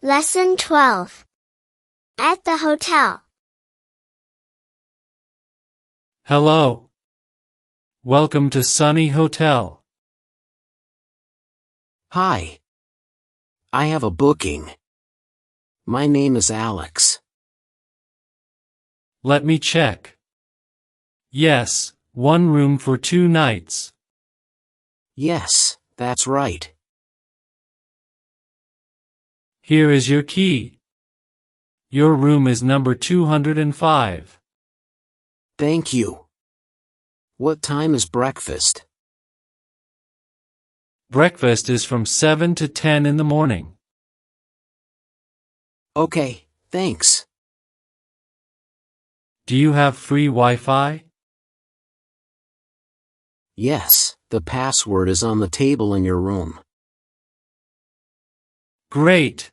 Lesson 12. At the hotel. Hello. Welcome to Sunny Hotel. Hi. I have a booking. My name is Alex. Let me check. Yes, one room for 2 nights. Yes, that's right. Here is your key. Your room is number 205. Thank you. What time is breakfast? Breakfast is from 7 to 10 in the morning. Okay, thanks. Do you have free Wi-Fi? Yes, the password is on the table in your room. Great.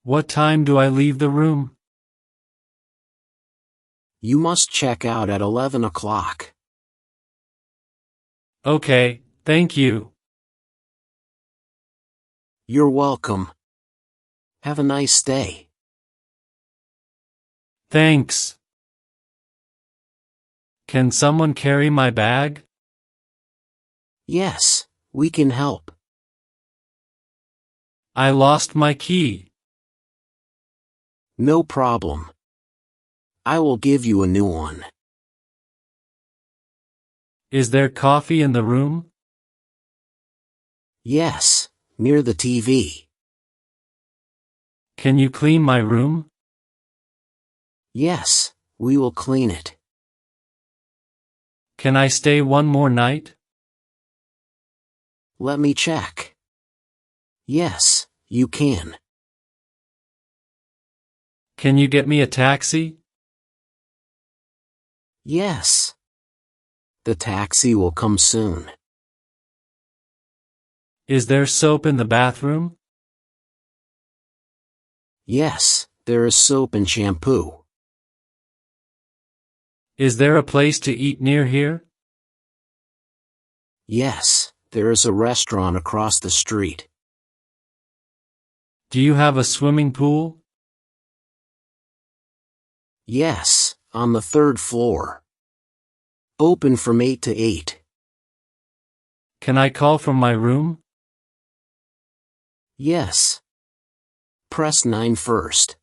What time do I leave the room? You must check out at 11 o'clock. Okay, thank you. You're welcome. Have a nice day. Thanks. Can someone carry my bag? Yes, we can help. I lost my key. No problem. I will give you a new one. Is there coffee in the room? Yes, near the TV. Can you clean my room? Yes, we will clean it. Can I stay one more night? Let me check. Yes, you can. Can you get me a taxi? Yes. The taxi will come soon. Is there soap in the bathroom? Yes, there is soap and shampoo. Is there a place to eat near here? Yes, there is a restaurant across the street. Do you have a swimming pool? Yes, on the 3rd floor. Open from 8 to 8. Can I call from my room? Yes. Press 9 first.